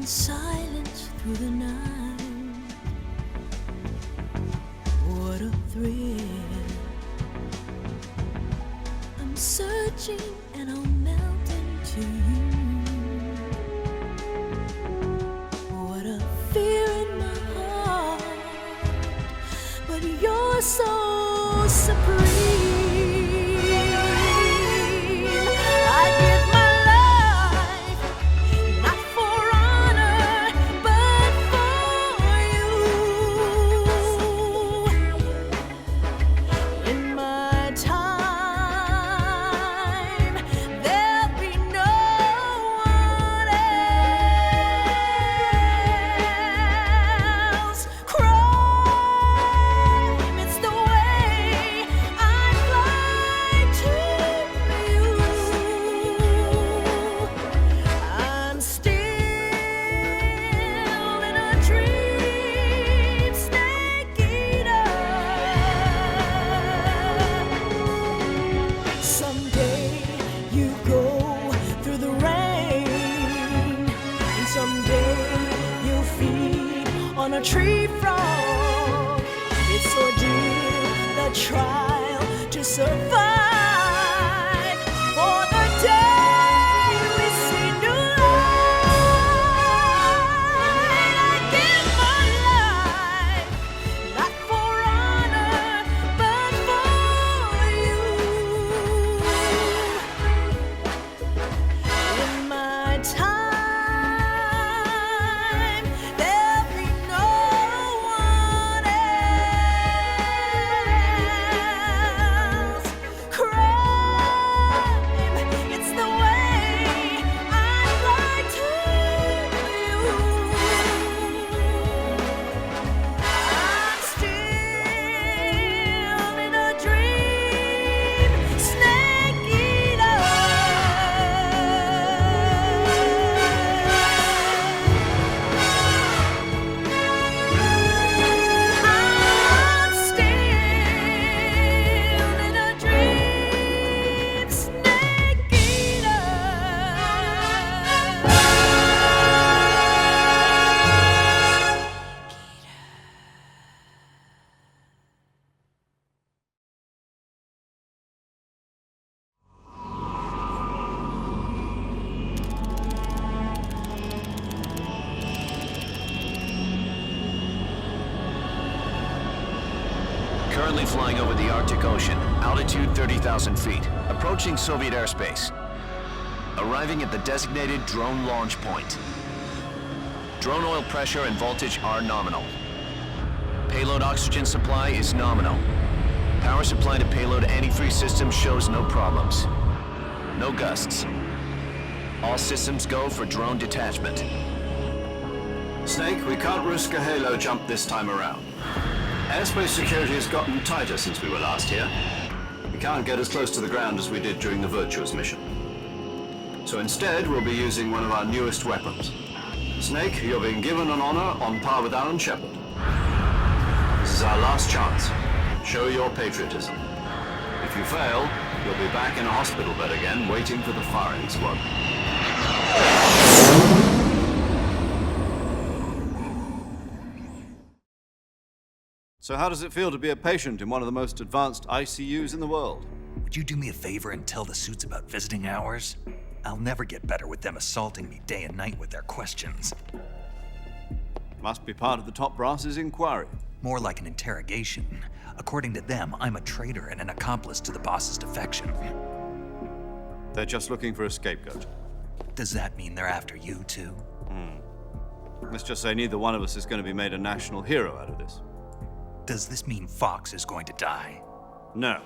silence through the night. What a thrill. I'm searching and I'll melt into you. What a fear in my heart, but you're so supreme. On a tree frog, it's ordeal, the trial to survive. For the day we see new light, I give my life, not for honor, but for you. In my time, Currently flying over the Arctic Ocean, altitude 30,000 feet, approaching Soviet airspace. Arriving at the designated drone launch point. Drone oil pressure and voltage are nominal. Payload oxygen supply is nominal. Power supply to payload antifreeze system shows no problems. No gusts. All systems go for drone detachment. Snake, we can't risk a halo jump this time around. Airspace security has gotten tighter since we were last here. We can't get as close to the ground as we did during the Virtuous mission. So instead, we'll be using one of our newest weapons. Snake, you're being given an honor on par with Alan Shepard. This is our last chance. Show your patriotism. If you fail, you'll be back in a hospital bed again, waiting for the firing squad. So how does it feel to be a patient in one of the most advanced ICUs in the world? Would you do me a favor and tell the suits about visiting hours? I'll never get better with them assaulting me day and night with their questions. Must be part of the top brass's inquiry. More like an interrogation. According to them, I'm a traitor and an accomplice to the boss's defection. They're just looking for a scapegoat. Does that mean they're after you too? Let's just say neither one of us is going to be made a national hero out of this. Does this mean Fox is going to die? No.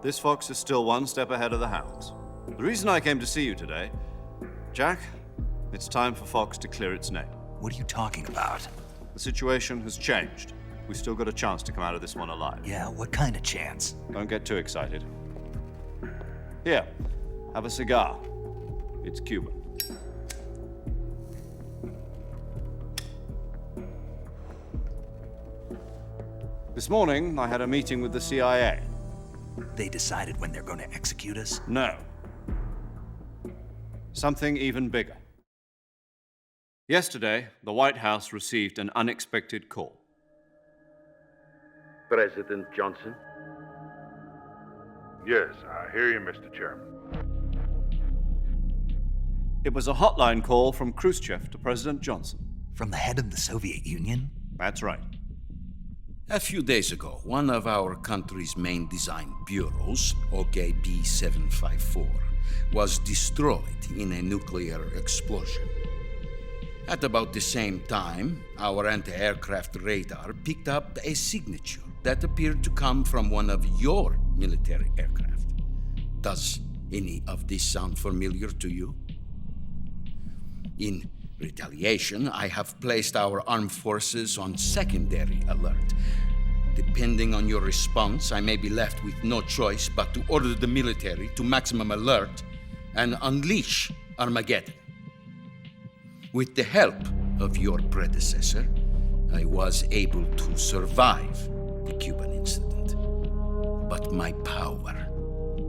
This fox is still one step ahead of the hounds. The reason I came to see you today, Jack, it's time for Fox to clear its name. What are you talking about? The situation has changed. We've still got a chance to come out of this one alive. Yeah, what kind of chance? Don't get too excited. Here, have a cigar. It's Cuban. This morning, I had a meeting with the CIA. They decided when they're going to execute us? No. Something even bigger. Yesterday, the White House received an unexpected call. President Johnson? Yes, I hear you, Mr. Chairman. It was a hotline call from Khrushchev to President Johnson. From the head of the Soviet Union? That's right. A few days ago, one of our country's main design bureaus, OKB 754, was destroyed in a nuclear explosion. At about the same time, our anti-aircraft radar picked up a signature that appeared to come from one of your military aircraft. Does any of this sound familiar to you? In retaliation, I have placed our armed forces on secondary alert. Depending on your response, I may be left with no choice but to order the military to maximum alert and unleash Armageddon. With the help of your predecessor, I was able to survive the Cuban incident. But my power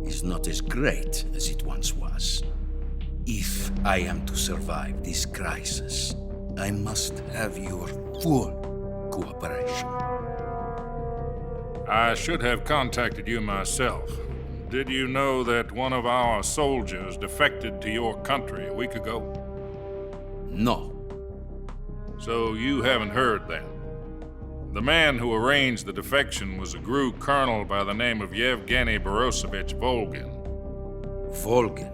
is not as great as it once was. If I am to survive this crisis, I must have your full cooperation. I should have contacted you myself. Did you know that one of our soldiers defected to your country a week ago? No. So you haven't heard then. The man who arranged the defection was a GRU colonel by the name of Yevgeny Borisovich Volgin. Volgin,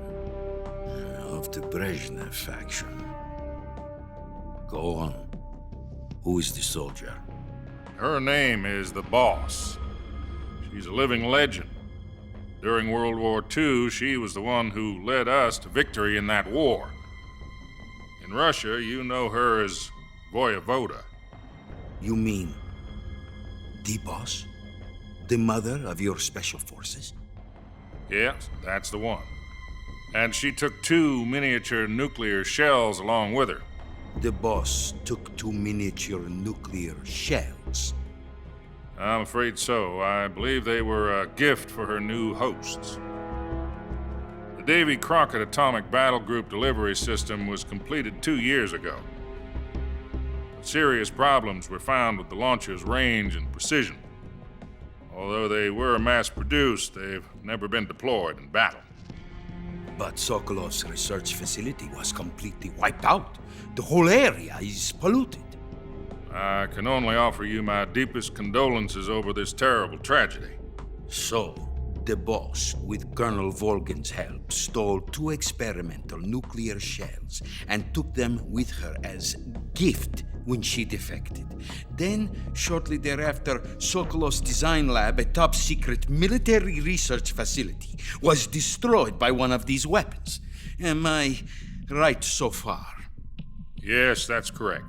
of the Brezhnev faction. Go on. Who is the soldier? Her name is the Boss. She's a living legend. During World War II, she was the one who led us to victory in that war. In Russia, you know her as Voyevoda. You mean the boss? The mother of your special forces? Yes, that's the one. And she took 2 miniature nuclear shells along with her. The boss took 2 miniature nuclear shells. I'm afraid so. I believe they were a gift for her new hosts. The Davy Crockett Atomic Battle Group delivery system was completed 2 years ago. But serious problems were found with the launcher's range and precision. Although they were mass-produced, they've never been deployed in battle. But Sokolov's research facility was completely wiped out. The whole area is polluted. I can only offer you my deepest condolences over this terrible tragedy. So, the boss, with Colonel Volgin's help, stole 2 experimental nuclear shells and took them with her as gift when she defected. Then, shortly thereafter, Sokolov's design lab, a top-secret military research facility, was destroyed by one of these weapons. Am I right so far? Yes, that's correct.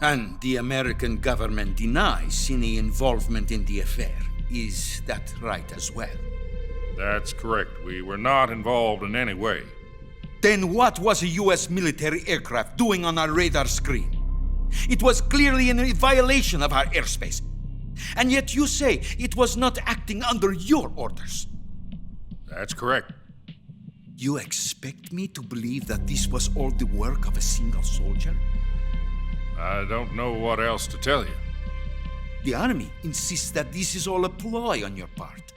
And the American government denies any involvement in the affair. Is that right as well? That's correct. We were not involved in any way. Then what was a U.S. military aircraft doing on our radar screen? It was clearly in violation of our airspace. And yet you say it was not acting under your orders. That's correct. You expect me to believe that this was all the work of a single soldier? I don't know what else to tell you. The army insists that this is all a ploy on your part.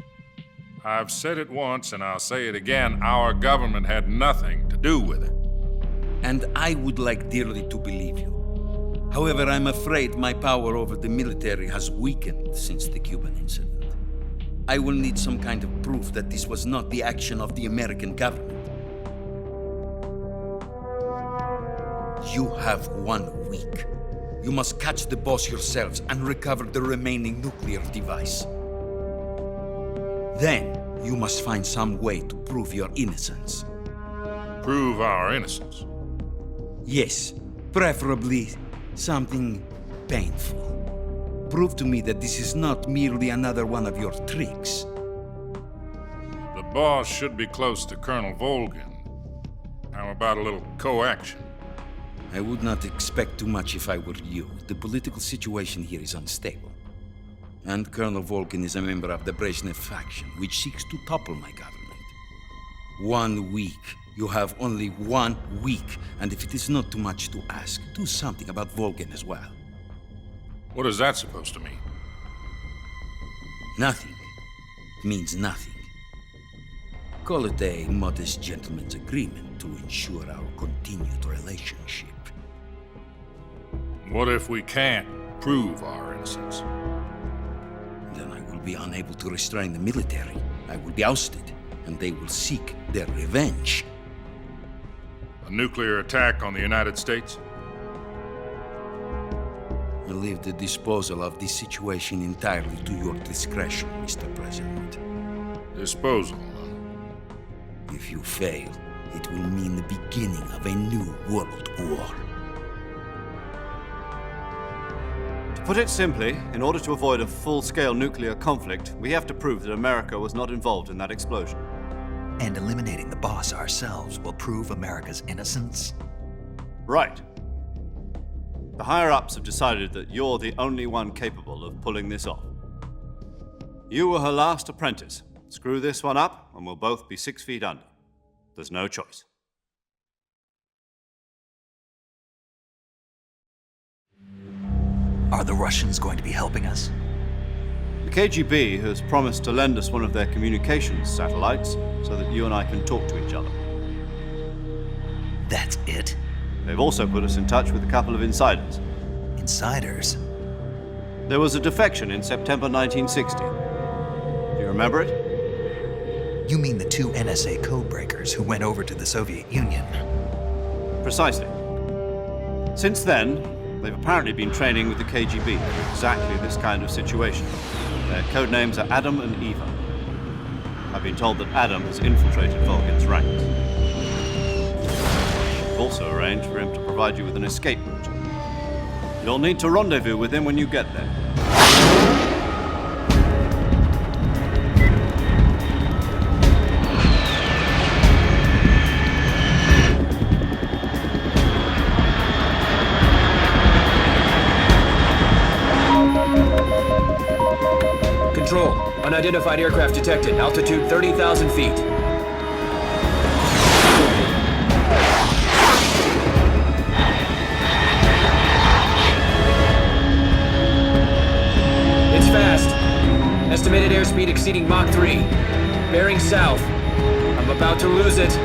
I've said it once and I'll say it again. Our government had nothing to do with it. And I would like dearly to believe you. However, I'm afraid my power over the military has weakened since the Cuban incident. I will need some kind of proof that this was not the action of the American government. You have 1 week. You must catch the boss yourselves and recover the remaining nuclear device. Then, you must find some way to prove your innocence. Prove our innocence. Yes, preferably something painful. Prove to me that this is not merely another one of your tricks. The boss should be close to Colonel Volgin. How about a little co-action? I would not expect too much if I were you. The political situation here is unstable. And Colonel Volgin is a member of the Brezhnev faction, which seeks to topple my government. 1 week You have only 1 week, and if it is not too much to ask, do something about Volgin as well. What is that supposed to mean? Nothing. It means nothing. Call it a modest gentleman's agreement to ensure our continued relationship. What if we can't prove our innocence? Then I will be unable to restrain the military. I will be ousted, and they will seek their revenge. A nuclear attack on the United States? I leave the disposal of this situation entirely to your discretion, Mr. President. Disposal. If you fail, it will mean the beginning of a new world war. To put it simply, in order to avoid a full-scale nuclear conflict, we have to prove that America was not involved in that explosion. And eliminating the boss ourselves will prove America's innocence? Right. The higher-ups have decided that you're the only one capable of pulling this off. You were her last apprentice. Screw this one up, and we'll both be 6 feet under. There's no choice. Are the Russians going to be helping us? The KGB has promised to lend us one of their communications satellites so that you and I can talk to each other. That's it? They've also put us in touch with a couple of insiders. Insiders? There was a defection in September 1960. Do you remember it? You mean the 2 NSA codebreakers who went over to the Soviet Union? Precisely. Since then, they've apparently been training with the KGB for exactly this kind of situation. Their code names are Adam and Eva. I've been told that Adam has infiltrated Volgin's ranks. I've also arranged for him to provide you with an escape route. You'll need to rendezvous with him when you get there. Control. Unidentified aircraft detected. Altitude 30,000 feet. It's fast. Estimated airspeed exceeding Mach 3. Bearing south. I'm about to lose it.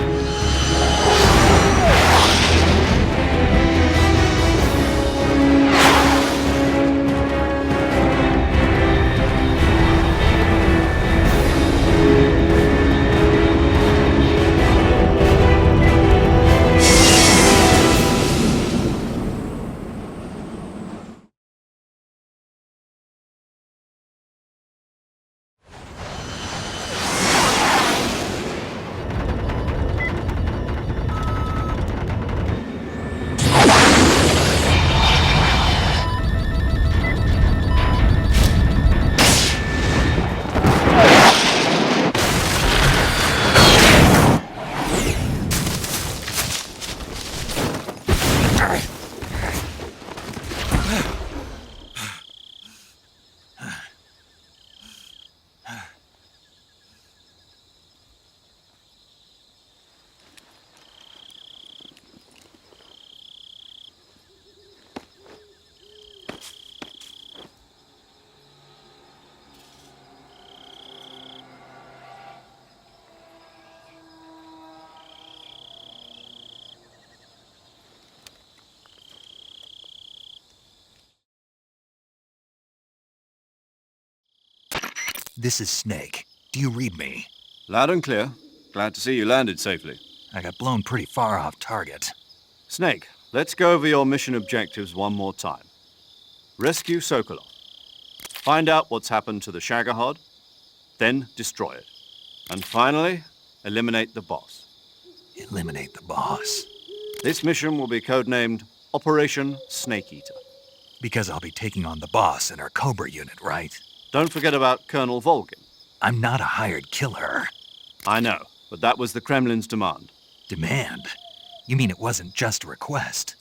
This is Snake. Do you read me? Loud and clear. Glad to see you landed safely. I got blown pretty far off target. Snake, let's go over your mission objectives one more time. Rescue Sokolov. Find out what's happened to the Shagohod, then destroy it. And finally, eliminate the boss. Eliminate the boss. This mission will be codenamed Operation Snake Eater. Because I'll be taking on the boss in our Cobra unit, right? Don't forget about Colonel Volgin. I'm not a hired killer. I know, but that was the Kremlin's demand. Demand? You mean it wasn't just a request?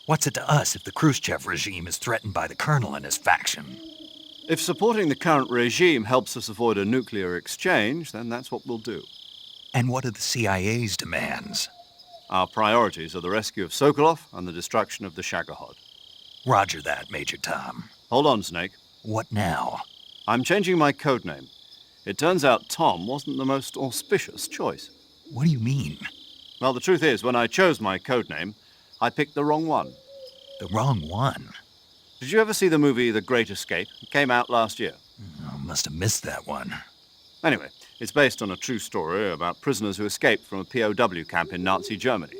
What's it to us if the Khrushchev regime is threatened by the colonel and his faction? If supporting the current regime helps us avoid a nuclear exchange, then that's what we'll do. And what are the CIA's demands? Our priorities are the rescue of Sokolov and the destruction of the Shagohod. Roger that, Major Tom. Hold on, Snake. What now? I'm changing my codename. It turns out Tom wasn't the most auspicious choice. What do you mean? Well, the truth is, when I chose my codename, I picked the wrong one. The wrong one? Did you ever see the movie The Great Escape? It came out last year. I must have missed that one. Anyway, it's based on a true story about prisoners who escaped from a POW camp in Nazi Germany.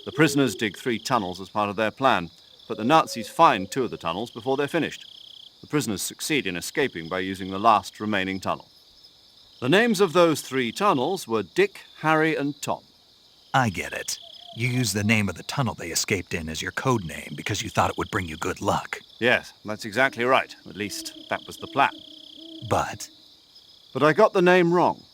The prisoners dig 3 tunnels as part of their plan, but the Nazis find 2 of the tunnels before they're finished. The prisoners succeed in escaping by using the last remaining tunnel. The names of those 3 tunnels were Dick, Harry, and Tom. I get it. You used the name of the tunnel they escaped in as your code name because you thought it would bring you good luck. Yes, that's exactly right. At least, that was the plan. But I got the name wrong.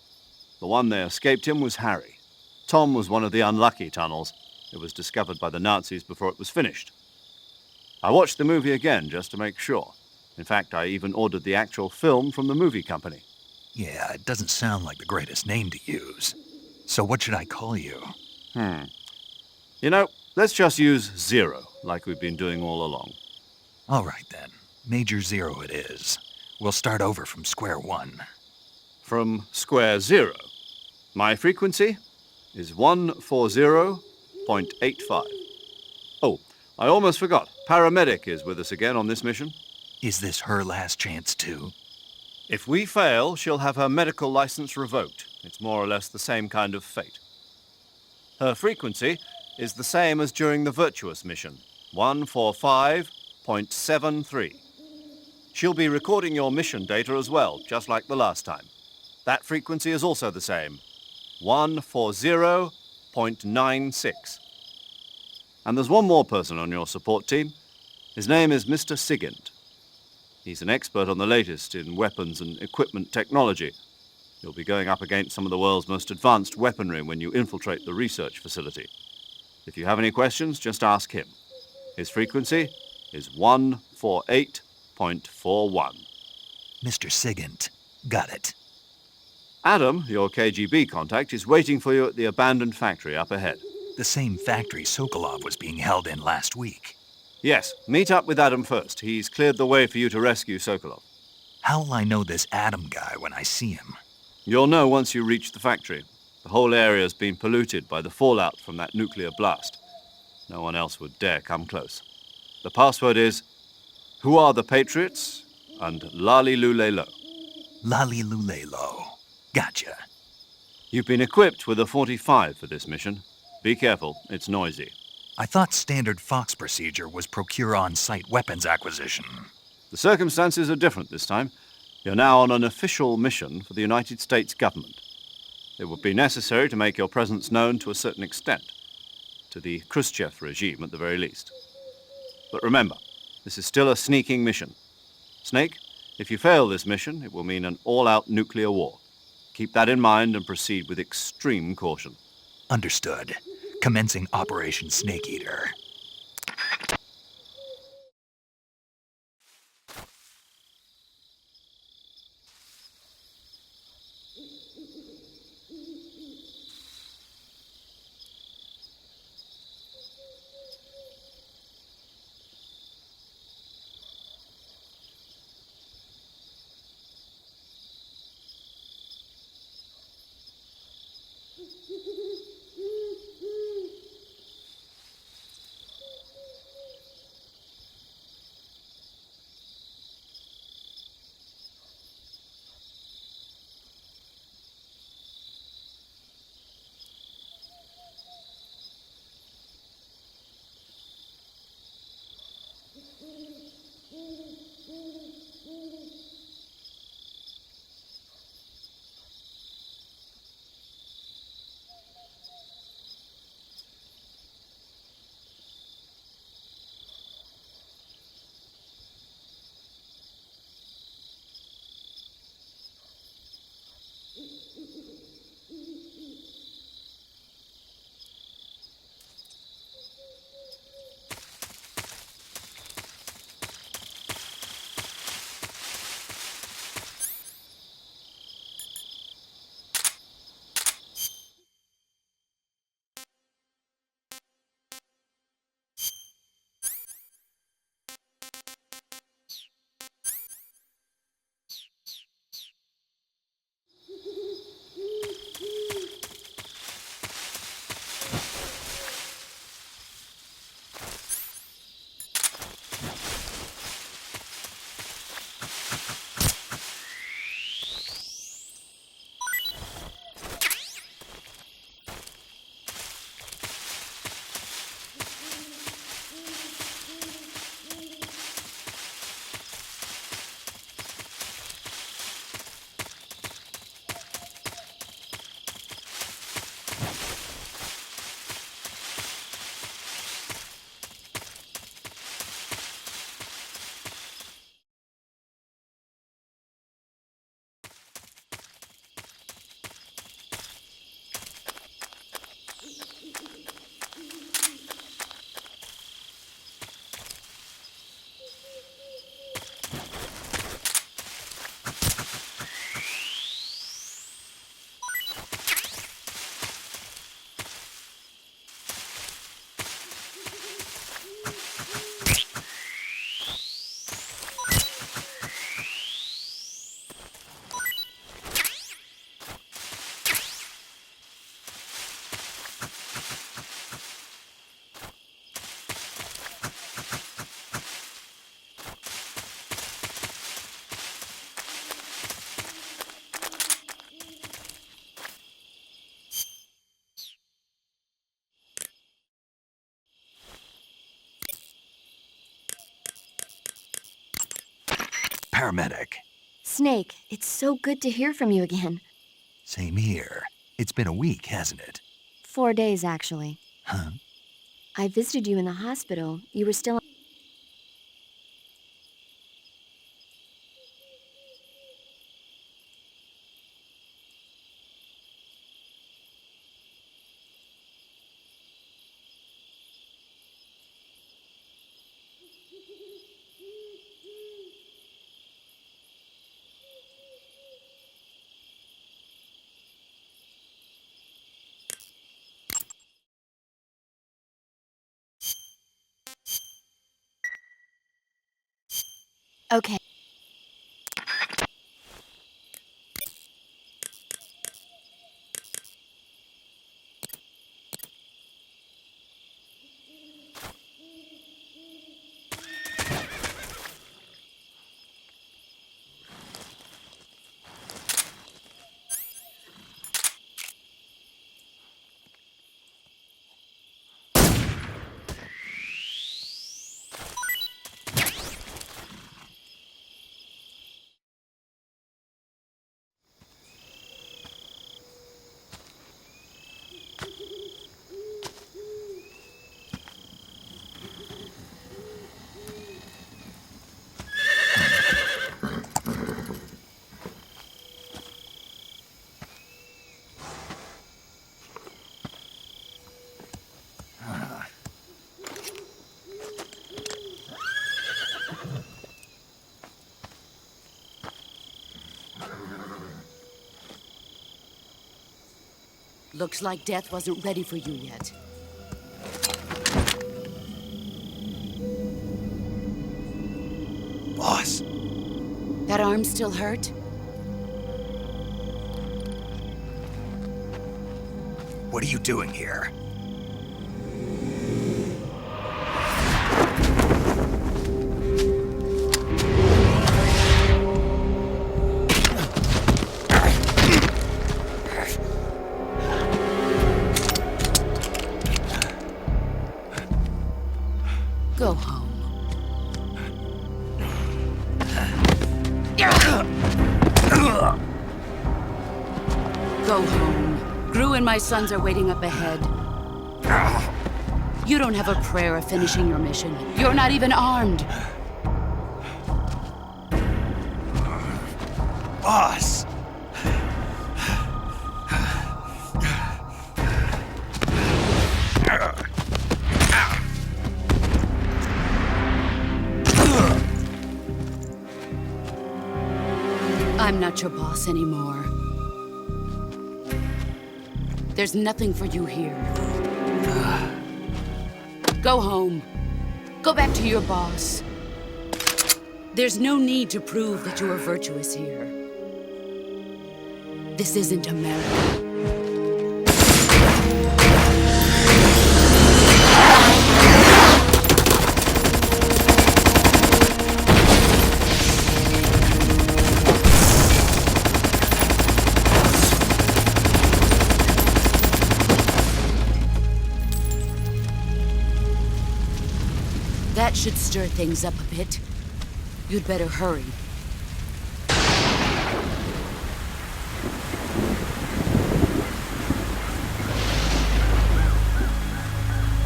The one they escaped in was Harry. Tom was one of the unlucky tunnels. It was discovered by the Nazis before it was finished. I watched the movie again just to make sure. In fact, I even ordered the actual film from the movie company. yeah, it doesn't sound like the greatest name to use. So what should I call you? You know, let's just use Zero, like we've been doing all along. All right then. Major Zero it is. We'll start over from square one. From square zero. My frequency is 140.85. Oh, I almost forgot. Paramedic is with us again on this mission. Is this her last chance too? If we fail, she'll have her medical license revoked. It's more or less the same kind of fate. Her frequency is the same as during the Virtuous mission, 145.73. She'll be recording your mission data as well, just like the last time. That frequency is also the same, 140.96. And there's one more person on your support team. His name is Mr. Sigint. He's an expert on the latest in weapons and equipment technology. You'll be going up against some of the world's most advanced weaponry when you infiltrate the research facility. If you have any questions, just ask him. His frequency is 148.41. Mr. Sigint. Got it. Adam, your KGB contact, is waiting for you at the abandoned factory up ahead. The same factory Sokolov was being held in last week. Yes, meet up with Adam first. He's cleared the way for you to rescue Sokolov. How will I know this Adam guy when I see him? You'll know once you reach the factory. The whole area's been polluted by the fallout from that nuclear blast. No one else would dare come close. The password is, "Who are the Patriots?" and Lali Lulelo. Lali Lulelo. Gotcha. You've been equipped with a 45 for this mission. Be careful, it's noisy. I thought standard Fox procedure was procure on-site weapons acquisition. The circumstances are different this time. You're now on an official mission for the United States government. It would be necessary to make your presence known to a certain extent, to the Khrushchev regime at the very least. But remember, this is still a sneaking mission. Snake, if you fail this mission, it will mean an all-out nuclear war. Keep that in mind and proceed with extreme caution. Understood. Commencing Operation Snake Eater. paramedic. Snake, it's so good to hear from you again. Same here. It's been a week, hasn't it? 4 days, actually. Huh? I visited you in the hospital. You were still... Okay. Looks like death wasn't ready for you yet. Boss. That arm still hurt? What are you doing here? Go home. Go home. Gru and my sons are waiting up ahead. You don't have a prayer of finishing your mission. You're not even armed. Boss! I'm not your boss anymore. There's nothing for you here. Go home. Go back to your boss. There's no need to prove that you are virtuous here. This isn't America. That should stir things up a bit. You'd better hurry.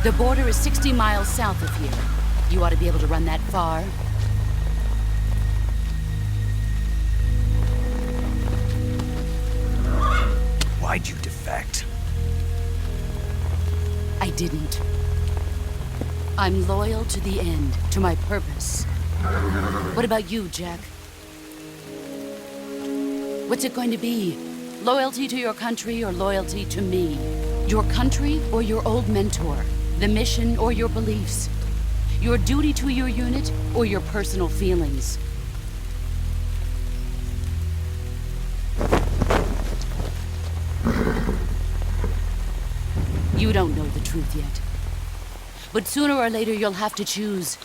The border is 60 miles south of here. You ought to be able to run that far. Why'd you defect? I didn't. I'm loyal to the end, to my purpose. What about you, Jack? What's it going to be? Loyalty to your country or loyalty to me? Your country or your old mentor? The mission or your beliefs? Your duty to your unit or your personal feelings? You don't know the truth yet. But sooner or later, you'll have to choose.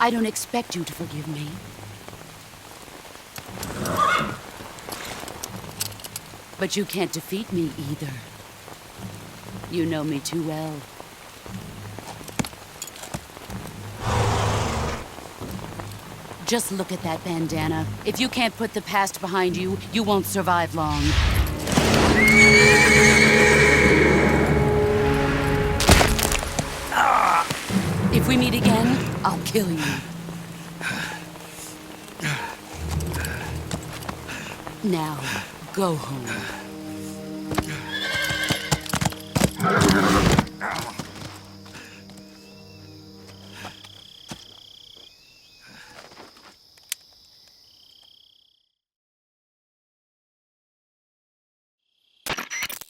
I don't expect you to forgive me. But you can't defeat me either. You know me too well. Just look at that bandana. If you can't put the past behind you, you won't survive long. If we meet again, I'll kill you. Now, go home.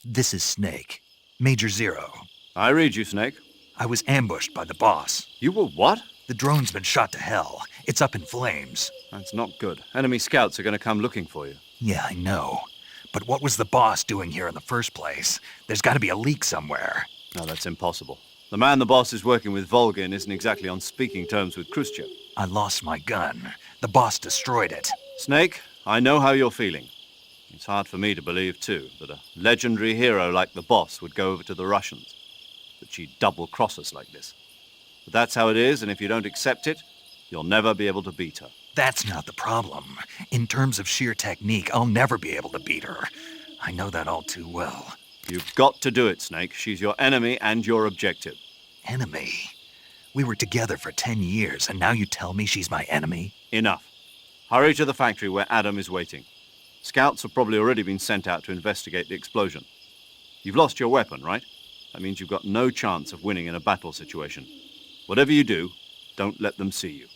This is Snake. Major Zero. I read you, Snake. I was ambushed by the boss. You were what? The drone's been shot to hell. It's up in flames. That's not good. Enemy scouts are going to come looking for you. Yeah, I know. But what was the boss doing here in the first place? There's got to be a leak somewhere. No, that's impossible. The man the boss is working with, Volgin, isn't exactly on speaking terms with Khrushchev. I lost my gun. The boss destroyed it. Snake, I know how you're feeling. It's hard for me to believe, too, that a legendary hero like the boss would go over to the Russians. That she'd double-cross us like this. But that's how it is, and if you don't accept it, you'll never be able to beat her. That's not the problem. In terms of sheer technique, I'll never be able to beat her. I know that all too well. You've got to do it, Snake. She's your enemy and your objective. Enemy? We were together for 10 years, and now you tell me she's my enemy? Enough. Hurry to the factory where Adam is waiting. Scouts have probably already been sent out to investigate the explosion. You've lost your weapon, right? That means you've got no chance of winning in a battle situation. Whatever you do, don't let them see you.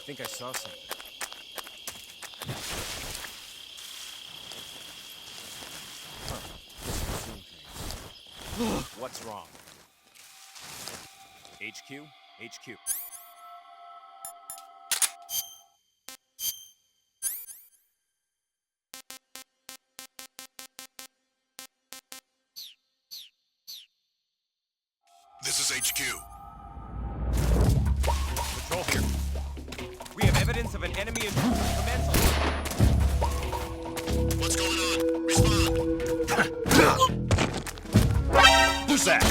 I think I saw something. Huh. What's wrong? HQ? HQ. This is HQ. Patrol here. We have evidence of an enemy intrusion. Commence What's going on? Respond. Who's that?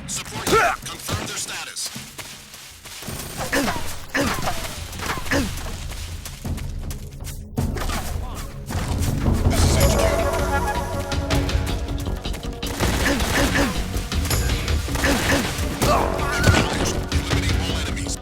Support unit. Confirm their status. This is HQ. Acknowledged. Eliminate all enemies.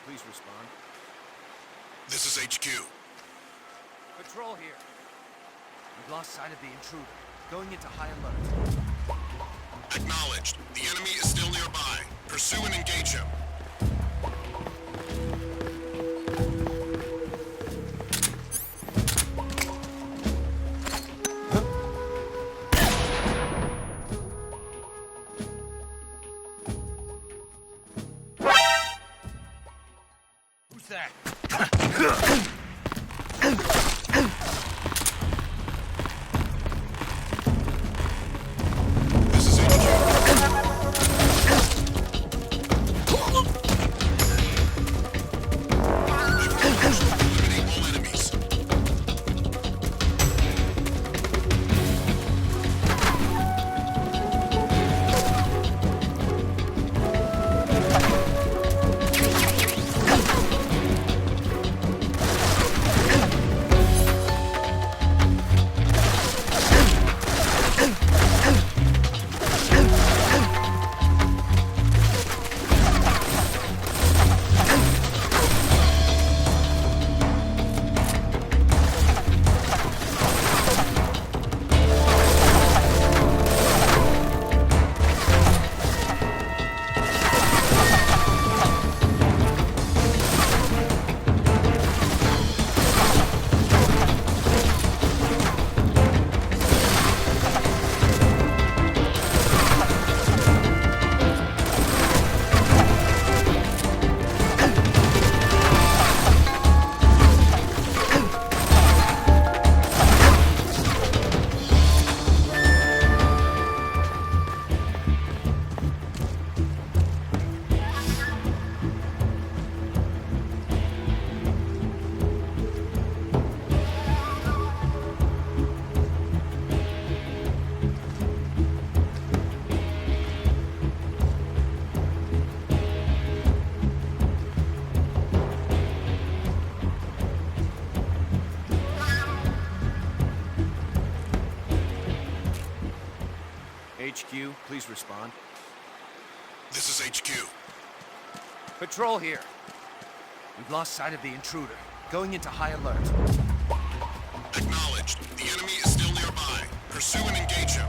Please respond. This is HQ. Patrol here. We've lost sight of the intruder. Going into high alert. Acknowledged. The enemy is still nearby. Pursue and engage him. Who's that? This is HQ. HQ, please respond. This is HQ. Patrol here. We've lost sight of the intruder. Going into high alert. Acknowledged. The enemy is still nearby. Pursue and engage him.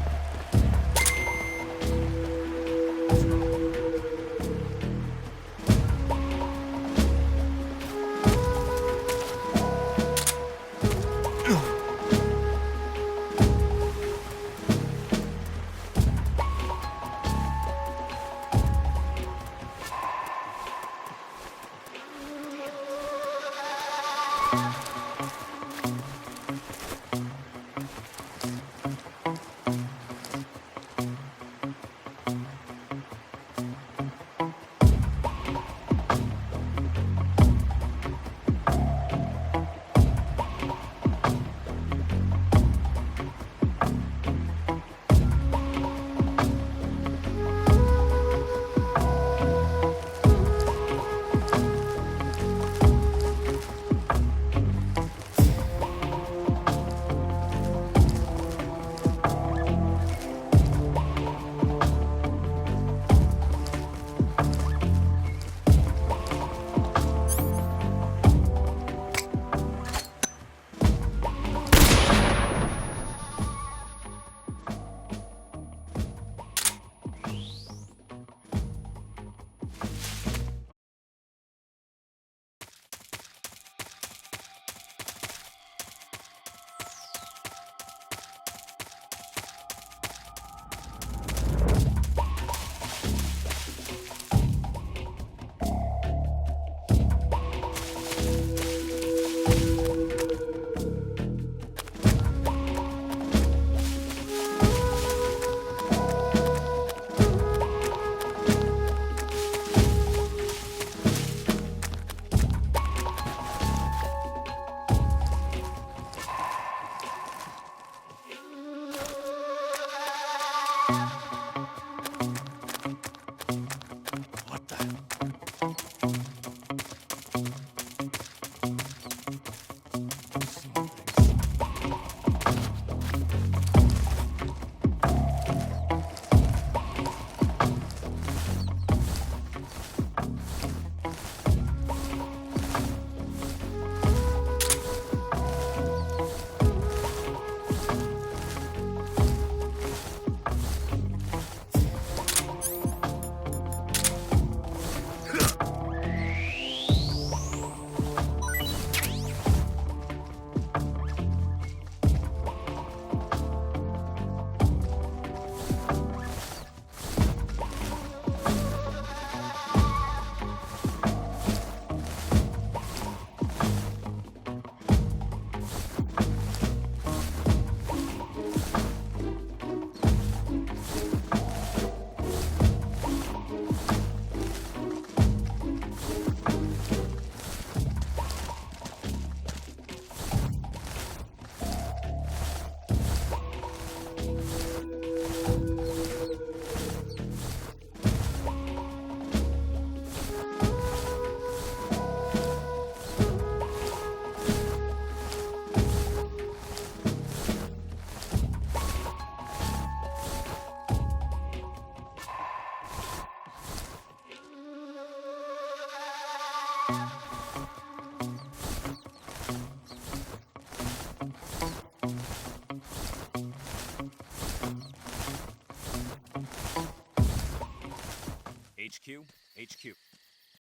HQ, HQ.